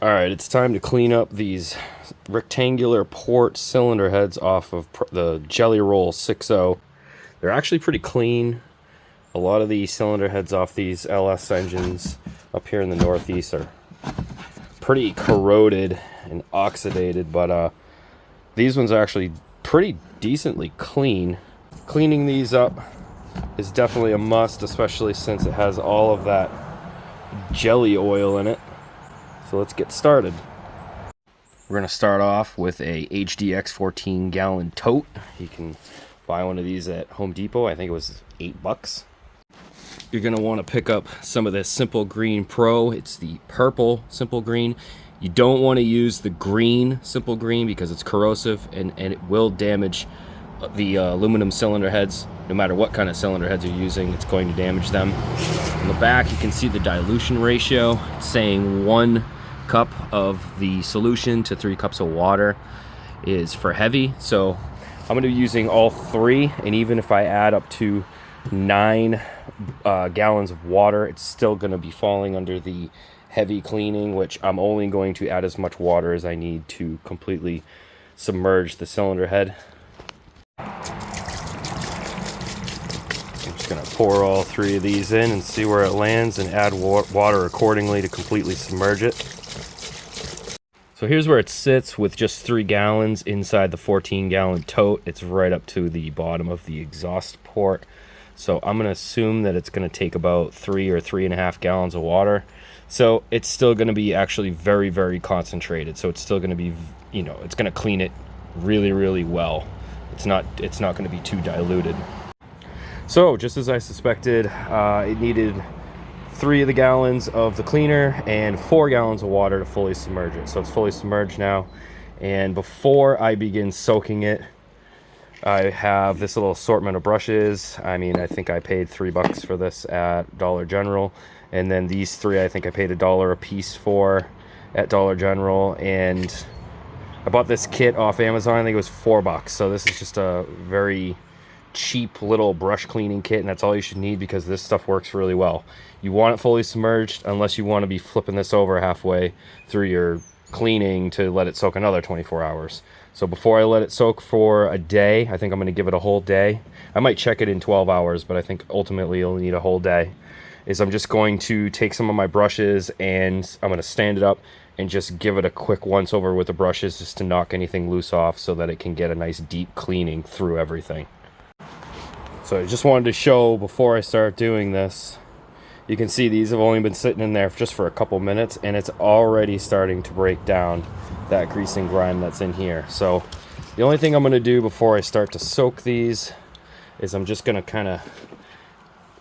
Alright, it's time to clean up these rectangular port cylinder heads off of the Jelly Roll 6.0. They're actually pretty clean. A lot of the cylinder heads off these LS engines up here in the Northeast are pretty corroded and oxidated, but these ones are actually pretty decently clean. Cleaning these up is definitely a must, especially since it has all of that jelly oil in it. So let's get started. We're going to start off with a HDX 14 gallon tote. You can buy one of these at Home Depot. I think it was $8. You're going to want to pick up some of this Simple Green Pro. It's the purple Simple Green. You don't want to use the green Simple Green because it's corrosive and it will damage the aluminum cylinder heads. No matter what kind of cylinder heads you're using, it's going to damage them. On the back, you can see the dilution ratio. It's saying 1 cup of the solution to 3 cups of water is for heavy. So I'm going to be using all 3, and even if I add up to 9 gallons of water, it's still going to be falling under the heavy cleaning, which I'm only going to add as much water as I need to completely submerge the cylinder head. I'm just going to pour all 3 of these in and see where it lands and add water accordingly to completely submerge it. So here's where it sits with just 3 gallons inside the 14-gallon tote. It's right up to the bottom of the exhaust port. So I'm going to assume that it's going to take about 3 or 3.5 gallons of water. So it's still going to be actually very, very concentrated. So it's still going to be, it's going to clean it really, really well. It's not going to be too diluted. So just as I suspected, it needed 3 of the gallons of the cleaner and 4 gallons of water to fully submerge it. So it's fully submerged now. And before I begin soaking it, I have this little assortment of brushes. I mean, I think I paid $3 for this at Dollar General. And then these 3, I think I paid $1 a piece for at Dollar General. And I bought this kit off Amazon. I think it was $4. So this is just a very cheap little brush cleaning kit, and that's all you should need because this stuff works really well. You want it fully submerged unless you want to be flipping this over halfway through your cleaning to let it soak another 24 hours. So before I let it soak for a day, I think I'm going to give it a whole day. I might check it in 12 hours, but I think ultimately you'll need a whole day. I'm just going to take some of my brushes and I'm going to stand it up and just give it a quick once over with the brushes just to knock anything loose off so that it can get a nice deep cleaning through everything. So I just wanted to show before I start doing this. You can see these have only been sitting in there just for a couple minutes, and it's already starting to break down that grease and grime that's in here. So the only thing I'm going to do before I start to soak these is I'm just going to kind of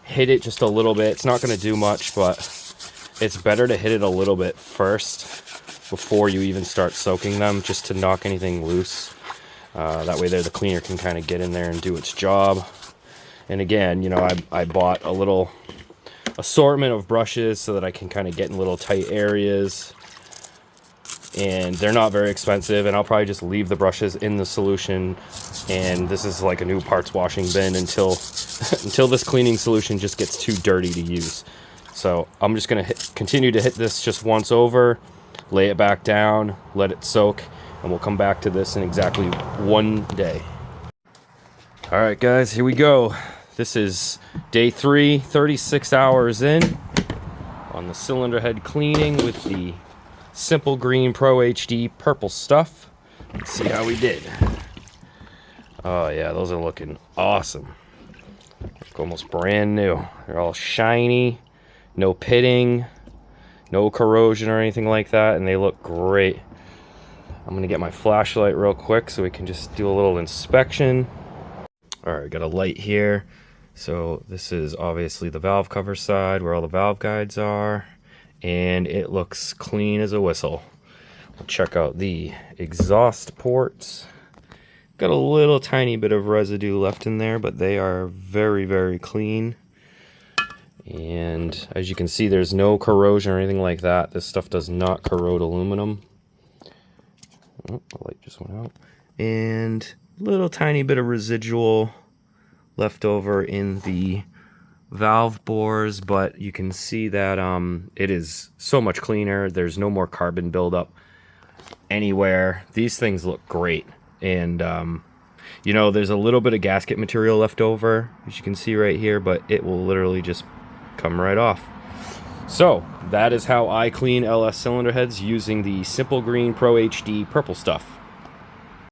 hit it just a little bit. It's not going to do much, but it's better to hit it a little bit first before you even start soaking them, just to knock anything loose. That way the cleaner can kind of get in there and do its job. And again, I bought a little assortment of brushes so that I can kind of get in little tight areas. And they're not very expensive, and I'll probably just leave the brushes in the solution. And this is like a new parts washing bin until this cleaning solution just gets too dirty to use. So I'm just going to continue to hit this just once over, lay it back down, let it soak, and we'll come back to this in exactly 1 day. All right, guys, here we go. This is day 3, 36 hours in on the cylinder head cleaning with the Simple Green Pro HD purple stuff. Let's see how we did. Oh yeah, those are looking awesome. Look almost brand new. They're all shiny, no pitting, no corrosion or anything like that, and they look great. I'm gonna get my flashlight real quick so we can just do a little inspection. All right, got a light here. So this is obviously the valve cover side where all the valve guides are, and it looks clean as a whistle. We'll check out the exhaust ports. Got a little tiny bit of residue left in there, but they are very, very clean. And as you can see, there's no corrosion or anything like that. This stuff does not corrode aluminum. Oh, the light just went out. And little tiny bit of residual left over in the valve bores, but you can see that it is so much cleaner. There's no more carbon buildup anywhere. These things look great. And you know, there's a little bit of gasket material left over, as you can see right here, but it will literally just come right off. So that is how I clean LS cylinder heads using the Simple Green Pro HD purple stuff.